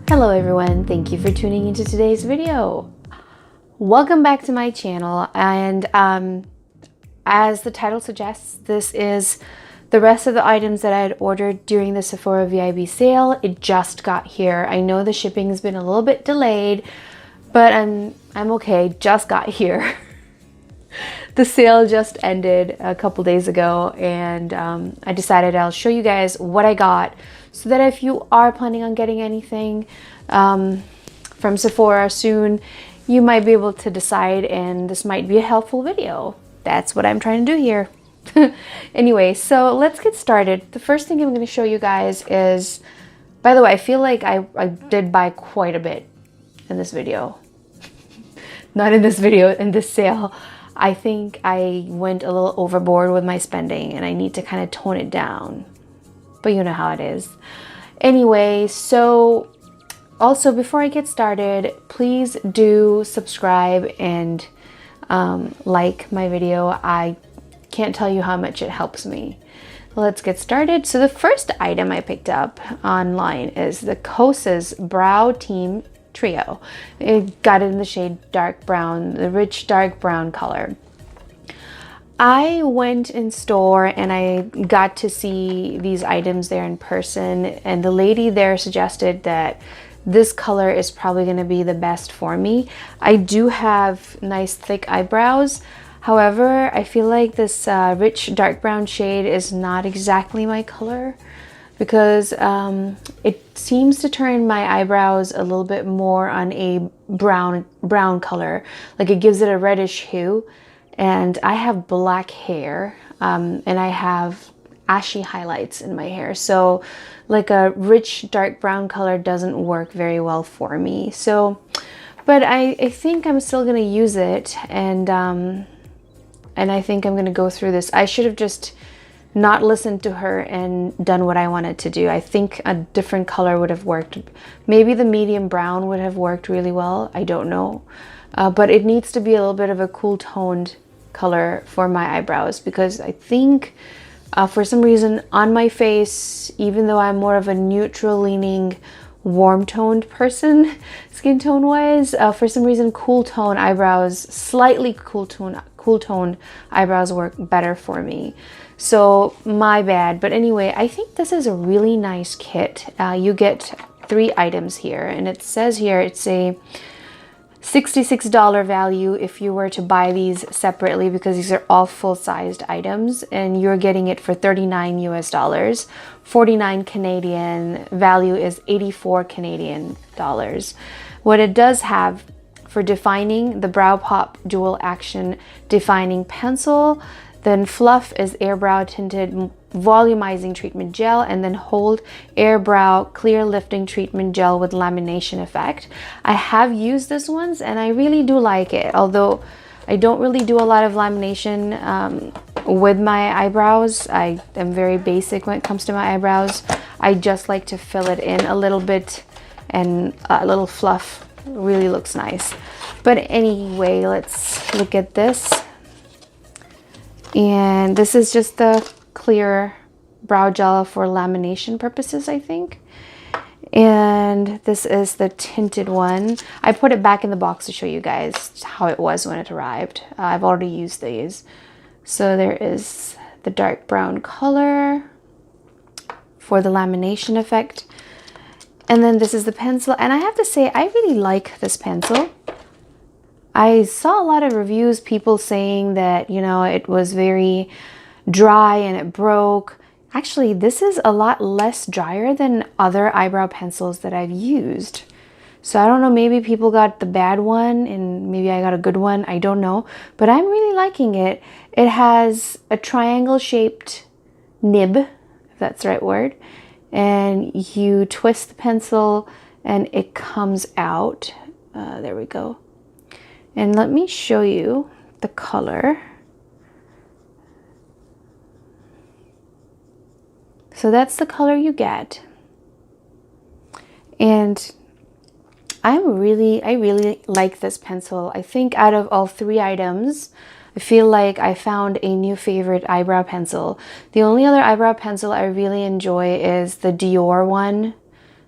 Hello everyone, thank you for tuning into today's video. Welcome back to my channel, and as the title suggests, this is the rest of the items that I had ordered during the Sephora VIB sale. It just got here. I know the shipping has been a little bit delayed, but I'm okay, just got here. The sale just ended a couple days ago, and I decided I'll show you guys what I got so that if you are planning on getting anything from Sephora soon, you might be able to decide, and this might be a helpful video. That's what I'm trying to do here. Anyway, so let's get started. The first thing I'm going to show you guys is, by the way, I feel like I did buy quite a bit in this video. Not in this video, in this sale. I think I went a little overboard with my spending and I need to kind of tone it down. But you know how it is. Anyway, so also before I get started, please do subscribe and like my video. I can't tell you how much it helps me. Let's get started. So the first item I picked up online is the Kosas Brow Team Trio. It got it in the shade dark brown, the rich dark brown color. I went in store and I got to see these items there in person, and the lady there suggested that this color is probably going to be the best for me. I do have nice thick eyebrows. However, I feel like this rich dark brown shade is not exactly my color, because it seems to turn my eyebrows a little bit more on a brown color. Like it gives it a reddish hue. And I have black hair, and I have ashy highlights in my hair. So like a rich dark brown color doesn't work very well for me. So, but I think I'm still gonna use it, and I think I'm gonna go through this. I should have just not listened to her and done what I wanted to do. I think a different color would have worked. Maybe the medium brown would have worked really well. I don't know. But it needs to be a little bit of a cool toned color for my eyebrows, because I think for some reason on my face, even though I'm more of a neutral leaning warm toned person skin tone wise, for some reason cool tone eyebrows, slightly cool toned eyebrows work better for me. So my bad. But anyway, I think this is a really nice kit. You get 3 items here, and it says here it's a $66 value if you were to buy these separately, because these are all full-sized items, and you're getting it for $39 US, 49 Canadian, value is 84 Canadian dollars. What it does have for defining, the Brow Pop Dual Action Defining Pencil, then Fluff is Air Brow Tinted Volumizing Treatment Gel, and then Hold Air Brow Clear Lifting Treatment Gel with Lamination Effect. I have used this once and I really do like it, although I don't really do a lot of lamination with my eyebrows. I am very basic when it comes to my eyebrows. I just like to fill it in a little bit, and a little fluff really looks nice. But anyway, let's look at this. And this is just the clear brow gel for lamination purposes, I think. And this is the tinted one. I put it back in the box to show you guys how it was when it arrived. I've already used these. So there is the dark brown color for the lamination effect. And then this is the pencil. And I have to say, I really like this pencil. I saw a lot of reviews, people saying that, you know, it was very dry and it broke. Actually, this is a lot less drier than other eyebrow pencils that I've used. So I don't know, maybe people got the bad one and maybe I got a good one. I don't know, but I'm really liking it. It has a triangle shaped nib, if that's the right word. And you twist the pencil and it comes out. There we go. And let me show you the color. So that's the color you get. And I really like this pencil. I think out of all 3 items, I feel like I found a new favorite eyebrow pencil. The only other eyebrow pencil I really enjoy is the Dior one.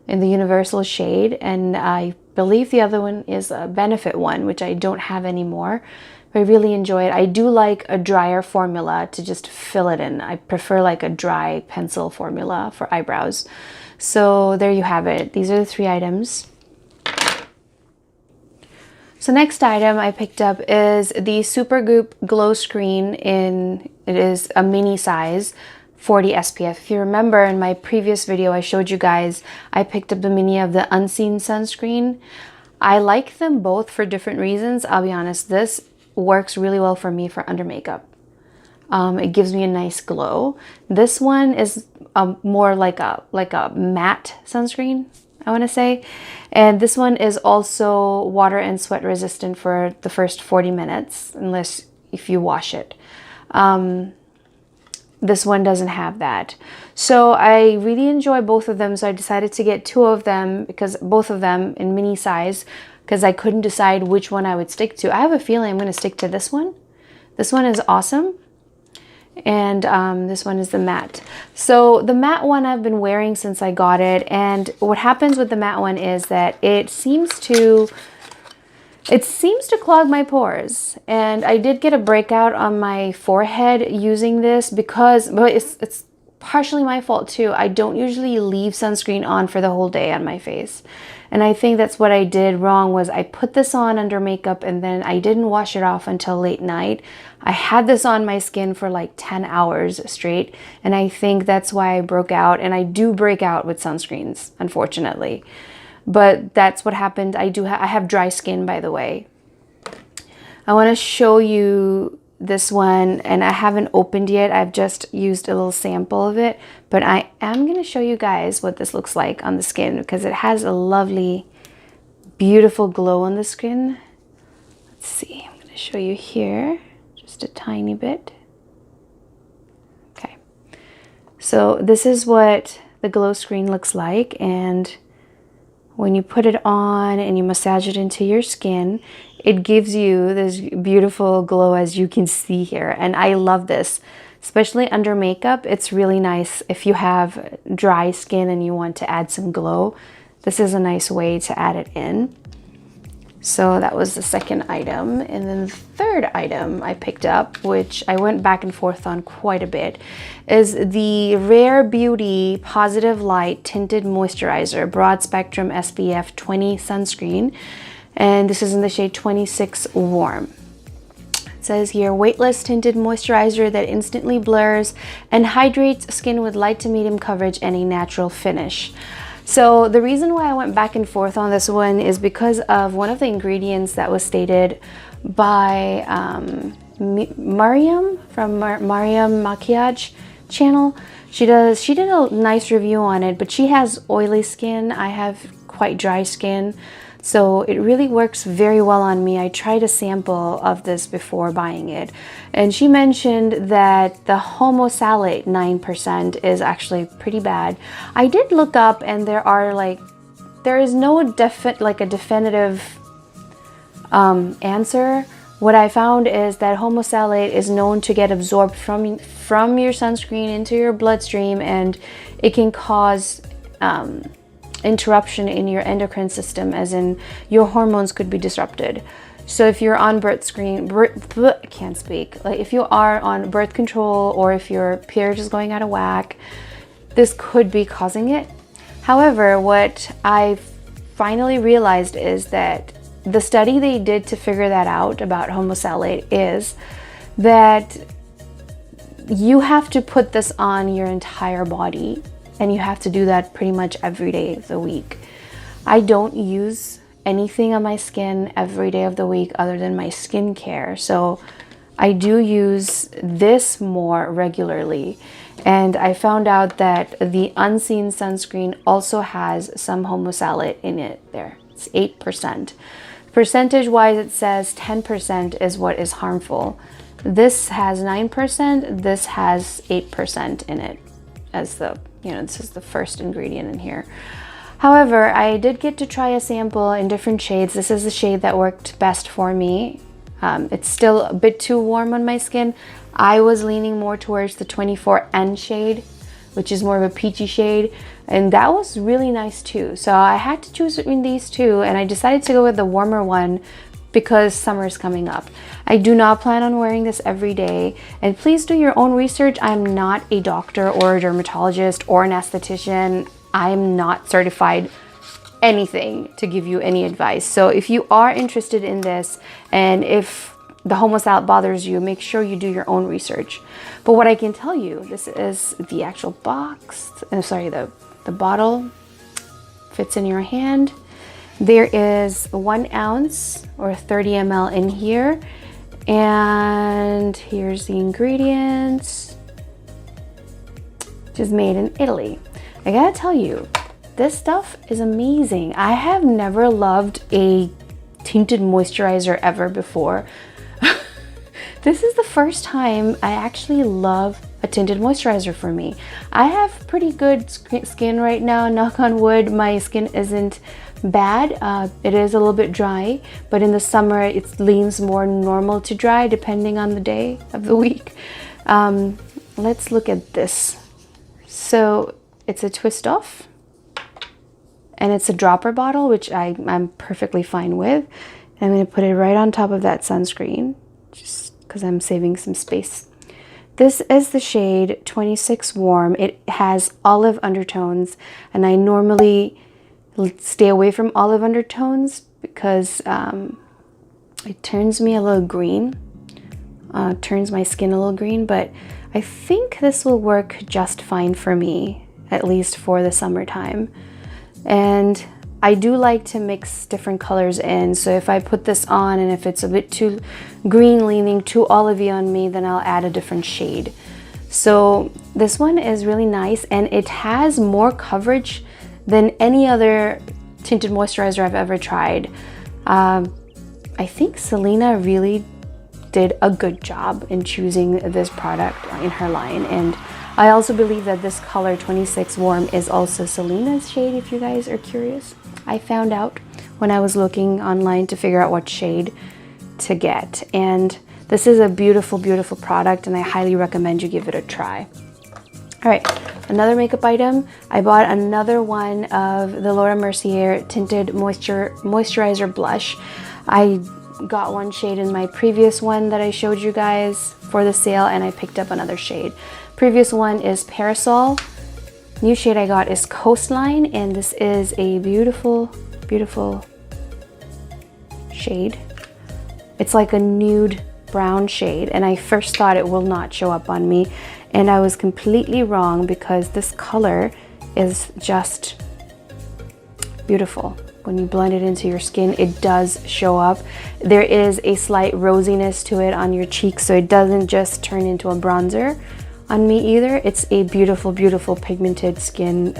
in the universal shade, and I believe the other one is a Benefit one, which I don't have anymore. But I really enjoy it. I do like a drier formula to just fill it in. I prefer like a dry pencil formula for eyebrows. So there you have it. These are the 3 items. So next item I picked up is the Supergoop Glow Screen it is a mini size, 40 SPF. If you remember in my previous video I showed you guys, I picked up the mini of the Unseen sunscreen. I like them both for different reasons. I'll be honest, this works really well for me for under makeup. It gives me a nice glow. This one is more like a matte sunscreen, I want to say. And this one is also water and sweat resistant for the first 40 minutes, unless if you wash it. This one doesn't have that. So I really enjoy both of them. So I decided to get 2 of them, because both of them in mini size, because I couldn't decide which one I would stick to. I have a feeling I'm going to stick to this one. This one is awesome. And this one is the matte. So the matte one I've been wearing since I got it. And what happens with the matte one is that it seems to clog my pores. And I did get a breakout on my forehead using this but it's partially my fault too. I don't usually leave sunscreen on for the whole day on my face. And I think that's what I did wrong, was I put this on under makeup and then I didn't wash it off until late night. I had this on my skin for like 10 hours straight, and I think that's why I broke out. And I do break out with sunscreens, unfortunately. But that's what happened. I have dry skin, by the way. I want to show you this one, and I haven't opened yet. I've just used a little sample of it, but I am going to show you guys what this looks like on the skin, because it has a lovely, beautiful glow on the skin. Let's see, I'm going to show you here, just a tiny bit. Okay, so this is what the glow screen looks like, and when you put it on and you massage it into your skin, it gives you this beautiful glow, as you can see here. And I love this, especially under makeup. It's really nice if you have dry skin and you want to add some glow. This is a nice way to add it in. So that was the second item. And then the third item I picked up, which I went back and forth on quite a bit, is the Rare Beauty Positive Light Tinted Moisturizer Broad Spectrum SPF 20 Sunscreen. And this is in the shade 26 Warm. It says here, weightless tinted moisturizer that instantly blurs and hydrates skin with light to medium coverage and a natural finish. So the reason why I went back and forth on this one is because of one of the ingredients that was stated by Mariam from Mariam Maquillage channel. She did a nice review on it, but she has oily skin. I have quite dry skin. So it really works very well on me. I tried a sample of this before buying it, and she mentioned that the homosalate 9% is actually pretty bad. I did look up, and there is no definitive answer. What I found is that homosalate is known to get absorbed from your sunscreen into your bloodstream, and it can cause interruption in your endocrine system, as in your hormones could be disrupted. So if you're on if you are on birth control, or if your period is going out of whack, this could be causing it. However, what I finally realized is that the study they did to figure that out about homosalate is that you have to put this on your entire body, and you have to do that pretty much every day of the week. I don't use anything on my skin every day of the week other than my skincare. So I do use this more regularly. And I found out that the Unseen sunscreen also has some homosalate in it there. It's 8%. Percentage-wise, it says 10% is what is harmful. This has 9%, this has 8% in it, as this is the first ingredient in here. However, I did get to try a sample in different shades. This is the shade that worked best for me. It's still a bit too warm on my skin. I was leaning more towards the 24N shade, which is more of a peachy shade. and that was really nice too. So I had to choose between these two, and I decided to go with the warmer one because summer is coming up. I do not plan on wearing this every day, and please do your own research. I'm not a doctor or a dermatologist or an esthetician. I'm not certified anything to give you any advice. So if you are interested in this, and if the homosalad bothers you, make sure you do your own research. But what I can tell you, this is the actual box. Sorry, the bottle fits in your hand. There is 1 ounce or 30 ml in here. And here's the ingredients. Which is made in Italy. I gotta tell you, this stuff is amazing. I have never loved a tinted moisturizer ever before. This is the first time I actually love a tinted moisturizer for me. I have pretty good skin right now, knock on wood. My skin isn't bad. It is a little bit dry, but in the summer it leans more normal to dry depending on the day of the week. Let's look at this. So it's a twist off, and it's a dropper bottle, which I'm perfectly fine with. And I'm going to put it right on top of that sunscreen, just because I'm saving some space. This is the shade 26 Warm. It has olive undertones, and I normally stay away from olive undertones because it turns me a little green, turns my skin a little green, but I think this will work just fine for me, at least for the summertime. And I do like to mix different colors in, so if I put this on and if it's a bit too green leaning, too olivey on me, then I'll add a different shade. So this one is really nice, and it has more coverage than any other tinted moisturizer I've ever tried. I think Selena really did a good job in choosing this product in her line, and I also believe that this color 26 Warm is also Selena's shade, if you guys are curious. I found out when I was looking online to figure out what shade to get, and this is a beautiful, beautiful product, and I highly recommend you give it a try. All right, another makeup item. I bought another one of the Laura Mercier Tinted Moisturizer Blush. I got one shade in my previous one that I showed you guys for the sale, and I picked up another shade. Previous one is Parasol. New shade I got is Coastline, and this is a beautiful, beautiful shade. It's like a nude brown shade, and I first thought it will not show up on me, and I was completely wrong because this color is just beautiful. When you blend it into your skin, it does show up. There is a slight rosiness to it on your cheeks, so it doesn't just turn into a bronzer on me either. It's a beautiful, beautiful pigmented skin,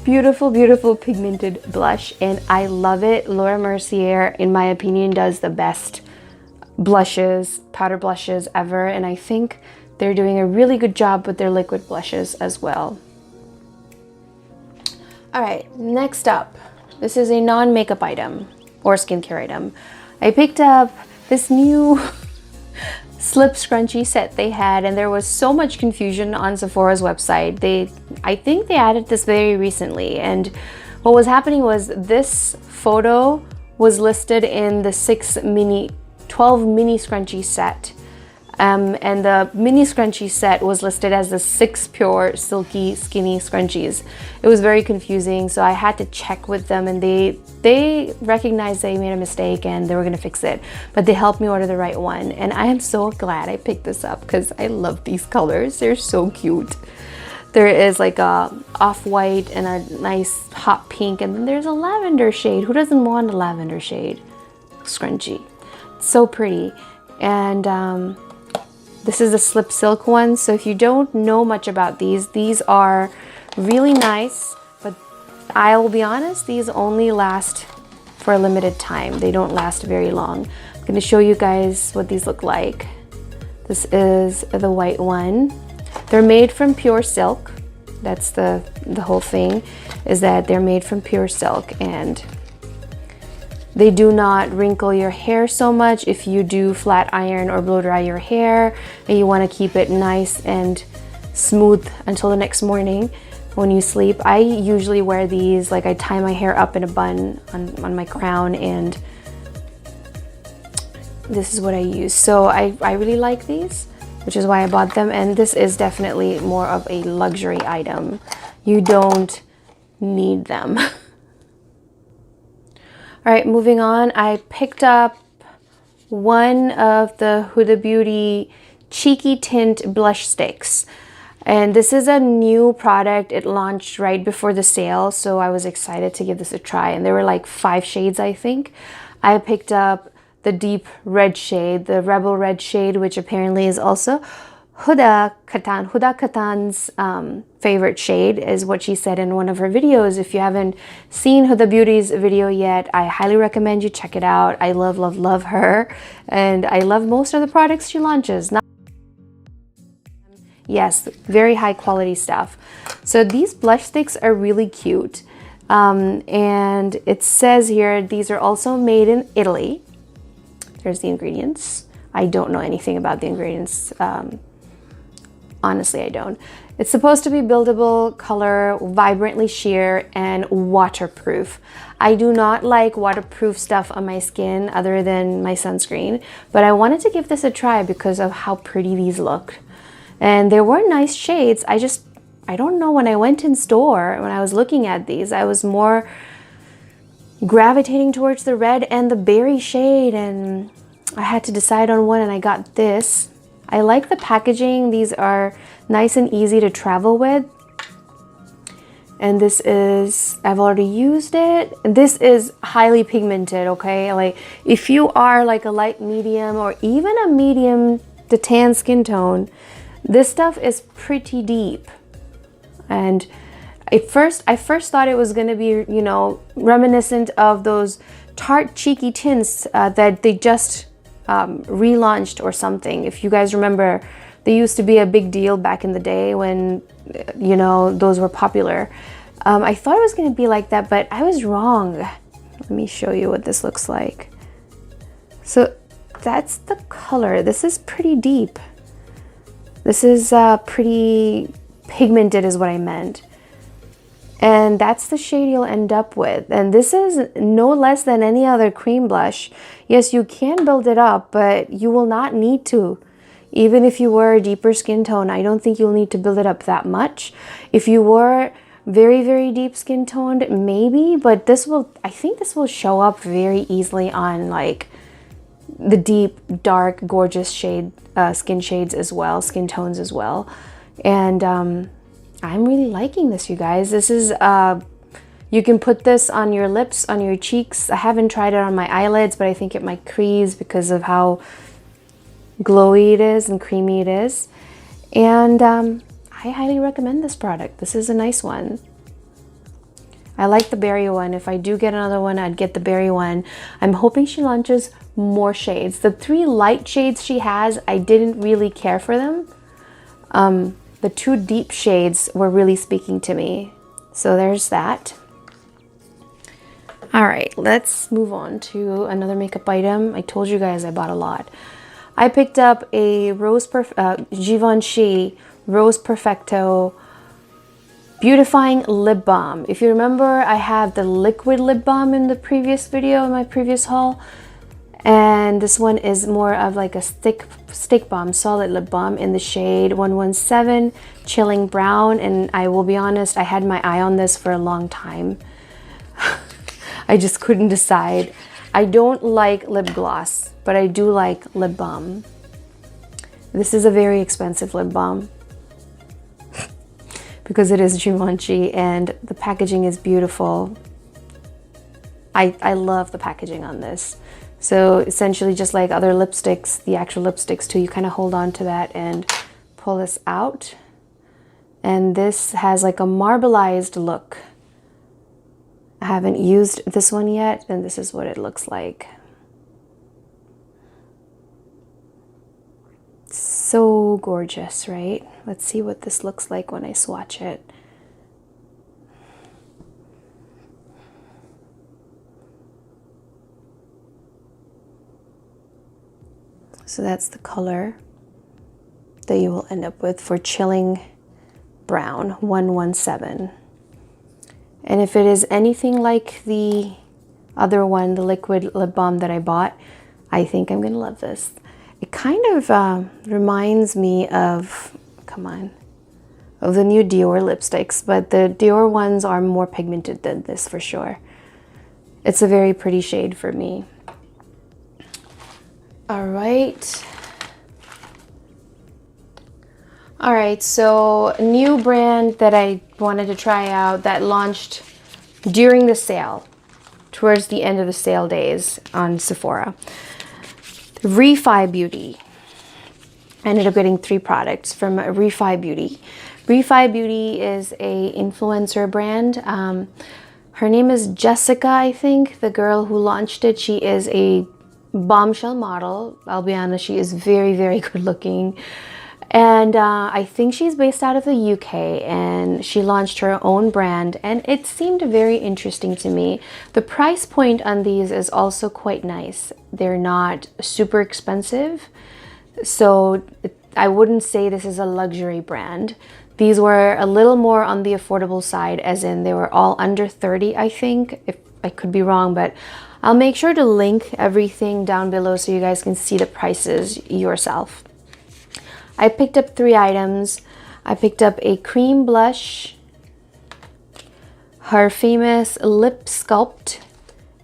beautiful, beautiful pigmented blush, and I love it. Laura Mercier, in my opinion, does the best blushes, powder blushes ever, and I think they're doing a really good job with their liquid blushes as well. All right, next up, this is a non-makeup item or skincare item. I picked up this new slip scrunchie set they had, and there was so much confusion on Sephora's website. I think they added this very recently, and what was happening was this photo was listed in the 12 mini scrunchie set, and the mini scrunchie set was listed as the 6 pure silky skinny scrunchies. It was very confusing, so I had to check with them, and they recognized they made a mistake and they were gonna fix it, but they helped me order the right one, and I am so glad I picked this up because I love these colors. They're so cute. There is like a off-white and a nice hot pink, and then there's a lavender shade. Who doesn't want a lavender shade scrunchie? It's so pretty. And this is a slip silk one, so if you don't know much about these are really nice, but I will be honest, these only last for a limited time. They don't last very long. I'm going to show you guys what these look like. This is the white one. They're made from pure silk. That's the whole thing, is that they're made from pure silk, and they do not wrinkle your hair so much if you do flat iron or blow dry your hair and you want to keep it nice and smooth until the next morning when you sleep. I usually wear these, like I tie my hair up in a bun on my crown, and this is what I use. So I really like these, which is why I bought them. And this is definitely more of a luxury item. You don't need them. All right, moving on. I picked up one of the Huda Beauty Cheeky Tint blush sticks. And this is a new product. It launched right before the sale, so I was excited to give this a try. And there were like 5 shades, I think. I picked up the deep red shade, the Rebel Red shade, which apparently is also Huda Katan's favorite shade, is what she said in one of her videos. If you haven't seen Huda Beauty's video yet, I highly recommend you check it out. I love, love, love her. And I love most of the products she launches. Yes, very high quality stuff. So these blush sticks are really cute. And it says here, these are also made in Italy. There's the ingredients. I don't know anything about the ingredients. Honestly, I don't. It's supposed to be buildable, color, vibrantly sheer, and waterproof. I do not like waterproof stuff on my skin other than my sunscreen, but I wanted to give this a try because of how pretty these look. And there were nice shades. I don't know, when I went in store, when I was looking at these, I was more gravitating towards the red and the berry shade, and I had to decide on one, and I got this. I like the packaging. These are nice and easy to travel with. And this is, I've already used it. This is highly pigmented, okay? Like if you are like a light medium or even a medium to tan skin tone, this stuff is pretty deep. And I first thought it was going to be, you know, reminiscent of those Tarte Cheeky Tints that they just relaunched or something. If you guys remember, they used to be a big deal back in the day when, you know, those were popular. I thought it was going to be like that, but I was wrong. Let me show you what this looks like. So that's the color. This is pretty deep. This is pretty pigmented is what I meant. And that's the shade you'll end up with. And this is no less than any other cream blush. Yes, you can build it up, but you will not need to. Even if you were a deeper skin tone, I don't think you'll need to build it up that much. If you were very, very deep skin toned, maybe, but this will, I think this will show up very easily on like the deep, dark, gorgeous shade, skin shades as well, skin tones as well. And I'm really liking this, you guys. This is, you can put this on your lips, on your cheeks. I haven't tried it on my eyelids, but I think it might crease because of how glowy it is and creamy it is. And I highly recommend this product. This is a nice one. I like the berry one. If I do get another one, I'd get the berry one. I'm hoping she launches more shades. The 3 light shades she has, I didn't really care for them. The 2 deep shades were really speaking to me. So there's that. All right, let's move on to another makeup item. I told you guys I bought a lot. I picked up a Givenchy Rose Perfecto Beautifying Lip Balm. If you remember, I have the liquid lip balm in the previous video, in my previous haul. And this one is more of like a stick balm, solid lip balm in the shade 117 Chilling Brown. And I will be honest, I had my eye on this for a long time. I just couldn't decide. I don't like lip gloss, but I do like lip balm. This is a very expensive lip balm because it is Givenchy and the packaging is beautiful. I love the packaging on this. So essentially just like other lipsticks, the actual lipsticks too, you kind of hold on to that and pull this out. And this has like a marbleized look. I haven't used this one yet, and this is what it looks like. So gorgeous, right? Let's see what this looks like when I swatch it. So that's the color that you will end up with for chilling brown, 117. And if it is anything like the other one, the liquid lip balm that I bought, I think I'm gonna love this. It kind of reminds me of, come on, of the new Dior lipsticks, but the Dior ones are more pigmented than this for sure. It's a very pretty shade for me. All right. All right, so a new brand that I wanted to try out that launched during the sale, towards the end of the sale days on Sephora. Refi Beauty. I ended up getting 3 products from Refi Beauty. Refi Beauty is a influencer brand. Her name is Jessica, I think, the girl who launched it. She is a bombshell model. I'll be honest, she is very, very good looking. And I think she's based out of the UK, and she launched her own brand, and it seemed very interesting to me. The price point on these is also quite nice. They're not super expensive, so I wouldn't say this is a luxury brand. These were a little more on the affordable side, as in they were all under 30, I think. If I could be wrong, but I'll make sure to link everything down below so you guys can see the prices yourself. I picked up 3 items. I picked up a cream blush, her famous lip sculpt,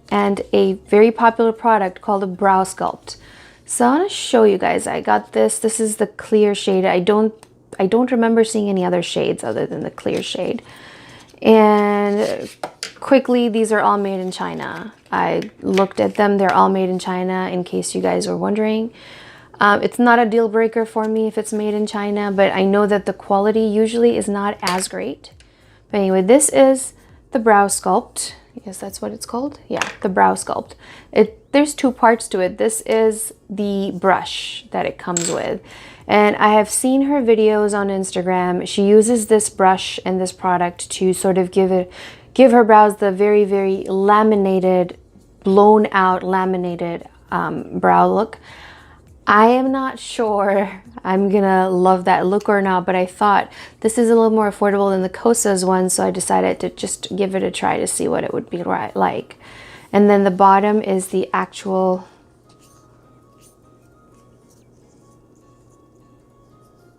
and a very popular product called a brow sculpt. So I want to show you guys. I got this. This is the clear shade. I don't remember seeing any other shades other than the clear shade. And quickly, these are all made in China. I looked at them. They're all made in China, in case you guys were wondering. It's not a deal breaker for me if it's made in China, but I know that the quality usually is not as great. But anyway, this is the brow sculpt. Yes, that's what it's called. Yeah, the brow sculpt. There's 2 parts to it. This is the brush that it comes with. And I have seen her videos on Instagram. She uses this brush and this product to sort of give her brows the very, very laminated, blown out laminated brow look. I am not sure I'm gonna love that look or not, but I thought this is a little more affordable than the Kosas one, so I decided to just give it a try to see what it would be like. And then the bottom is the actual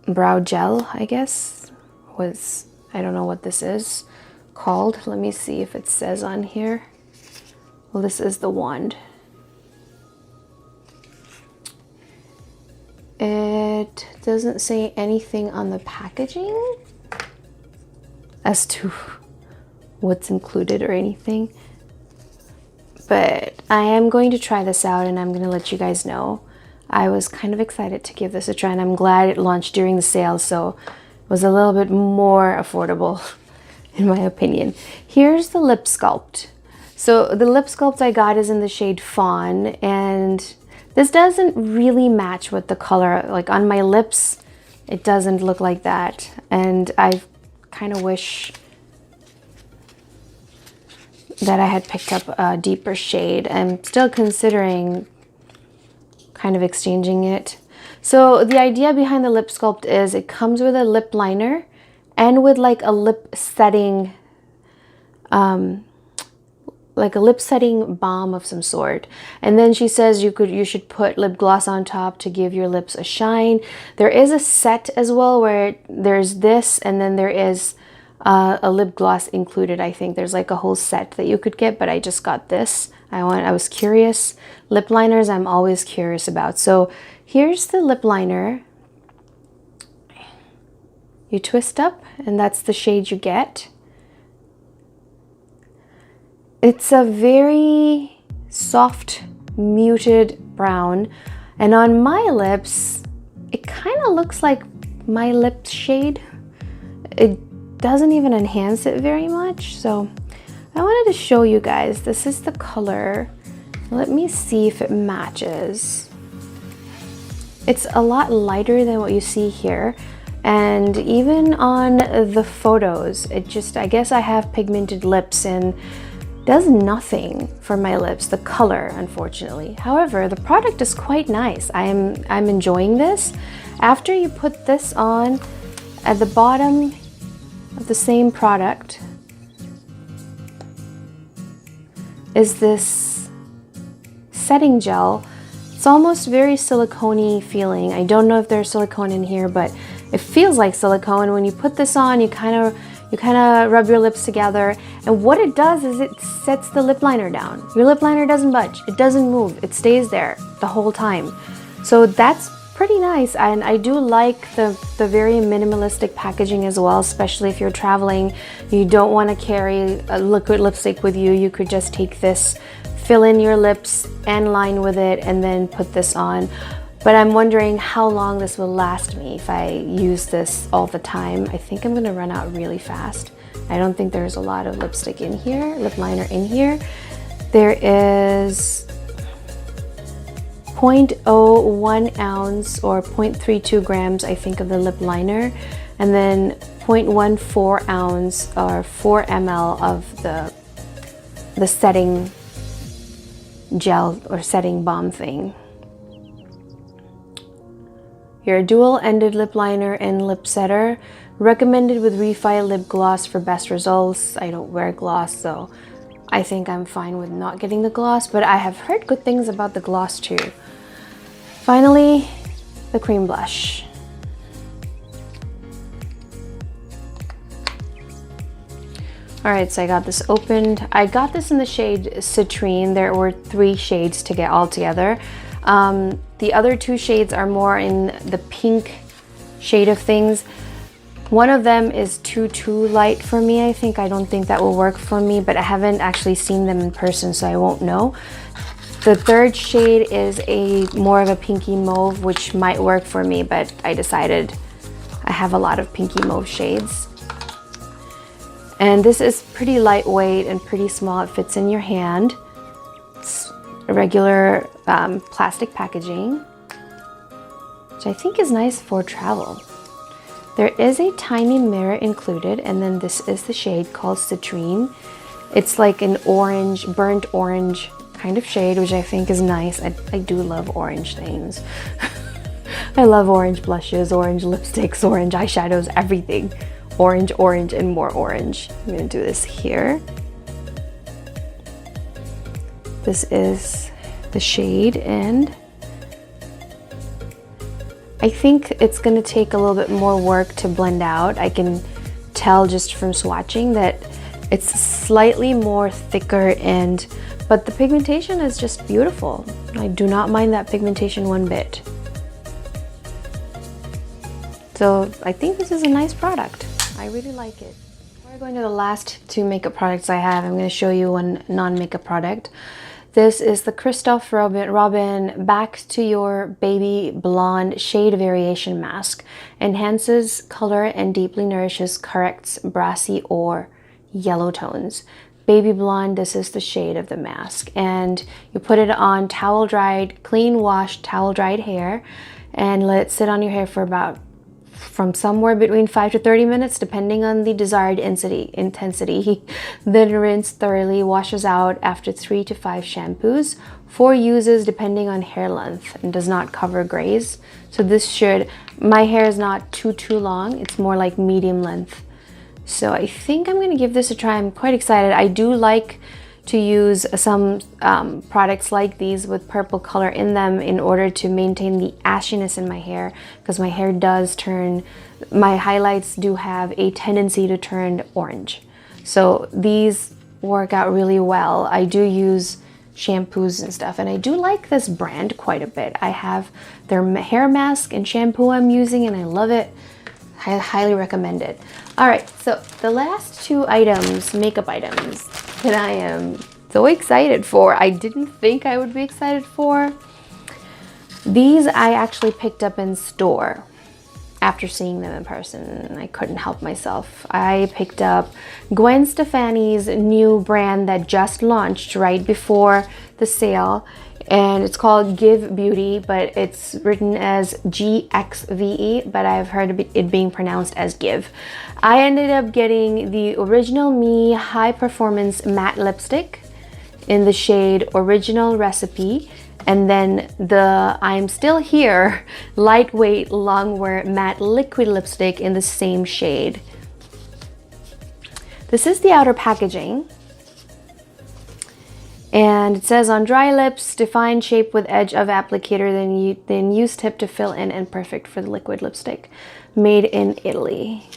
brow gel, I guess. I don't know what this is called. Let me see if it says on here. Well, this is the wand. It doesn't say anything on the packaging as to what's included or anything. But I am going to try this out, and I'm going to let you guys know. I was kind of excited to give this a try, and I'm glad it launched during the sale, so it was a little bit more affordable in my opinion. Here's the lip sculpt. So the lip sculpt I got is in the shade Fawn, and this doesn't really match with the color. Like on my lips, it doesn't look like that. And I kind of wish that I had picked up a deeper shade. I'm still considering kind of exchanging it. So the idea behind the lip sculpt is it comes with a lip liner and with like a lip setting balm of some sort. And then she says you should put lip gloss on top to give your lips a shine. There is a set as well where there's this, and then there is a lip gloss included. I think there's like a whole set that you could get, but I just got this. I was curious. Lip liners I'm always curious about. So here's the lip liner. You twist up, and that's the shade you get. It's a very soft, muted brown. And on my lips, it kind of looks like my lip shade. It doesn't even enhance it very much. So I wanted to show you guys. This is the color. Let me see if it matches. It's a lot lighter than what you see here. And even on the photos, I guess I have pigmented lips and does nothing for my lips, the color, unfortunately. However, the product is quite nice. I'm enjoying this. After you put this on, at the bottom, of the same product is this setting gel. It's almost very silicone-y feeling. I don't know if there's silicone in here, but it feels like silicone. When you put this on, you kind of rub your lips together, and what it does is it sets the lip liner down. Your lip liner doesn't budge, it doesn't move, it stays there the whole time. So that's pretty nice, and I do like the very minimalistic packaging as well, especially if you're traveling. You don't want to carry a liquid lipstick with you. You could just take this, fill in your lips and line with it, and then put this on. But I'm wondering how long this will last me if I use this all the time. I think I'm gonna run out really fast. I don't think there's a lot of lipstick in here, lip liner in here. There is 0.01 ounce or 0.32 grams, I think, of the lip liner, and then 0.14 ounce or 4 ml of the setting gel or setting balm thing. Your dual-ended lip liner and lip setter, recommended with Refi lip gloss for best results. I don't wear gloss, so I think I'm fine with not getting the gloss, but I have heard good things about the gloss too. Finally, the cream blush. Alright, so I got this opened. I got this in the shade Citrine. There were 3 shades to get all together. The other 2 shades are more in the pink shade of things. One of them is too light for me. I don't think that will work for me, but I haven't actually seen them in person, so I won't know. The 3rd shade is more of a pinky mauve, which might work for me, but I decided I have a lot of pinky mauve shades. And this is pretty lightweight and pretty small. It fits in your hand. It's a regular plastic packaging, which I think is nice for travel. There is a tiny mirror included, and then this is the shade called Citrine. It's like an orange, burnt orange kind of shade, which I think is nice. I do love orange things. I love orange blushes, orange lipsticks, orange eyeshadows, everything. Orange, orange, and more orange. I'm gonna do this here. This is the shade, and I think it's gonna take a little bit more work to blend out. I can tell just from swatching that it's slightly more thicker, but the pigmentation is just beautiful. I do not mind that pigmentation one bit. So I think this is a nice product. I really like it. Before I go into the last 2 makeup products I have, I'm going to show you one non-makeup product. This is the Christophe Robin Back to Your Baby Blonde Shade Variation Mask. Enhances color and deeply nourishes, corrects brassy or yellow tones. Baby Blonde, this is the shade of the mask. And you put it on towel dried, clean washed towel dried hair, and let it sit on your hair for from somewhere between 5 to 30 minutes, depending on the desired intensity. Then rinse thoroughly, washes out after 3 to 5 shampoos, 4 uses depending on hair length, and does not cover grays. So this my hair is not too long, it's more like medium length. So I think I'm gonna give this a try. I'm quite excited. I do like to use some products like these with purple color in them in order to maintain the ashiness in my hair, because my hair does my highlights do have a tendency to turn orange. So these work out really well. I do use shampoos and stuff, and I do like this brand quite a bit. I have their hair mask and shampoo I'm using, and I love it. I highly recommend it. All right, so the last 2 items, makeup items, that I am so excited for. I didn't think I would be excited for. These I actually picked up in store after seeing them in person. I couldn't help myself. I picked up Gwen Stefani's new brand that just launched right before the sale, and it's called Give Beauty, but it's written as GXVE, but I've heard it being pronounced as Give. I ended up getting the Original Me High Performance Matte Lipstick in the shade Original Recipe, and then the I'm Still Here Lightweight Longwear Matte Liquid Lipstick in the same shade. This is the outer packaging. And it says on dry lips, define shape with edge of applicator, then use tip to fill in and perfect for the liquid lipstick. Made in Italy.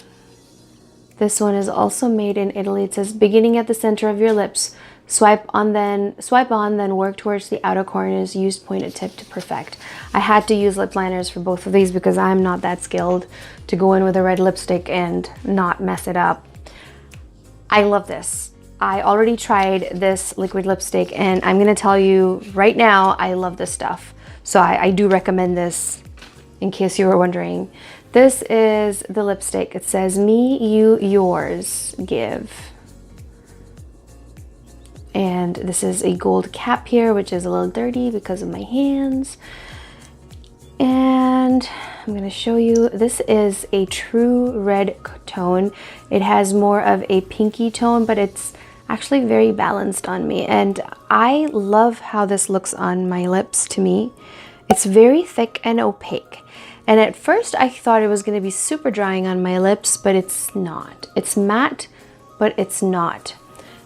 This one is also made in Italy. It says beginning at the center of your lips, swipe on, then work towards the outer corners, use pointed tip to perfect. I had to use lip liners for both of these because I'm not that skilled to go in with a red lipstick and not mess it up. I love this. I already tried this liquid lipstick and I'm gonna tell you right now, I love this stuff. So I do recommend this in case you were wondering. This is the lipstick. It says me, you, yours, give. And this is a gold cap here, which is a little dirty because of my hands. And I'm gonna show you, this is a true red tone. It has more of a pinky tone, but it's actually very balanced on me. And I love how this looks on my lips to me. It's very thick and opaque. And at first I thought it was gonna be super drying on my lips, but it's not. It's matte, but it's not.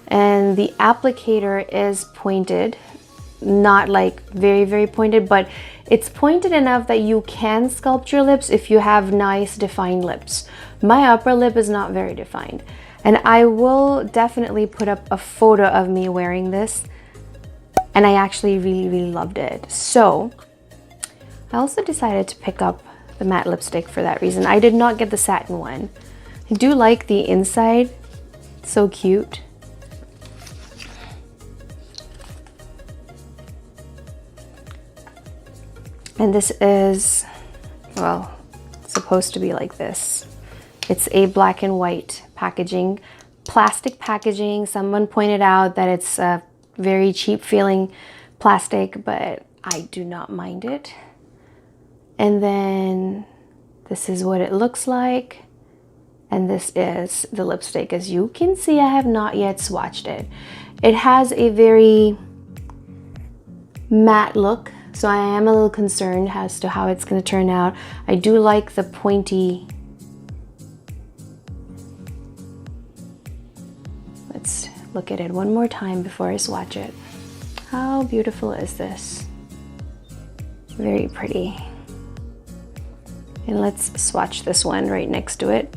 And the applicator is pointed, not like very, very pointed, but it's pointed enough that you can sculpt your lips if you have nice defined lips. My upper lip is not very defined. And I will definitely put up a photo of me wearing this. And I actually really, really loved it. So I also decided to pick up the matte lipstick for that reason. I did not get the satin one. I do like the inside. It's so cute. And this is, well, it's supposed to be like this. It's a black and white packaging, plastic packaging. Someone pointed out that it's a very cheap feeling plastic, but I do not mind it. And then this is what it looks like. And this is the lipstick. As you can see, I have not yet swatched it. It has a very matte look, so I am a little concerned as to how it's going to turn out. I do like the pointy. Let's look at it one more time before I swatch it. How beautiful is this? Very pretty. And let's swatch this one right next to it.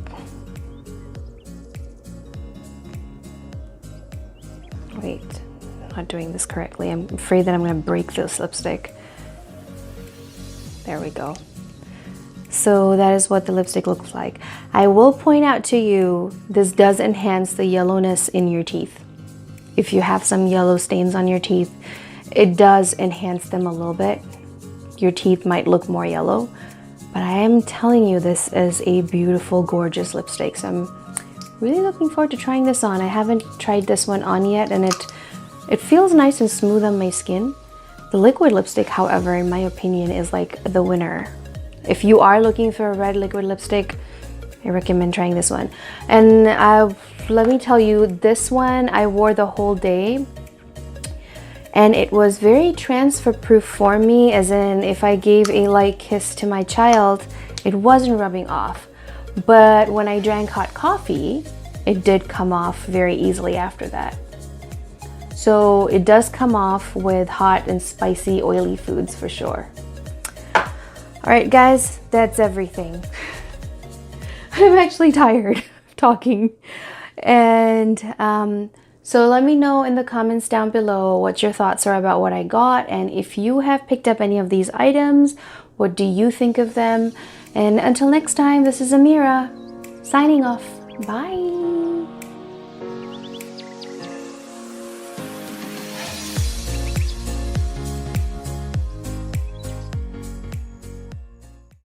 Wait, I'm not doing this correctly. I'm afraid that I'm going to break this lipstick. There we go. So that is what the lipstick looks like. I will point out to you, this does enhance the yellowness in your teeth. If you have some yellow stains on your teeth, it does enhance them a little bit. Your teeth might look more yellow, but I am telling you, this is a beautiful, gorgeous lipstick. So I'm really looking forward to trying this on. I haven't tried this one on yet, and it feels nice and smooth on my skin. The liquid lipstick, however, in my opinion, is like the winner. If you are looking for a red liquid lipstick, I recommend trying this one. And let me tell you, this one I wore the whole day. And it was very transfer proof for me, as in if I gave a light kiss to my child, it wasn't rubbing off. But when I drank hot coffee, it did come off very easily after that. So it does come off with hot and spicy, oily foods for sure. All right, guys, that's everything. I'm actually tired of talking. And so let me know in the comments down below what your thoughts are about what I got, and if you have picked up any of these items, what do you think of them? And until next time, this is Amira signing off. Bye.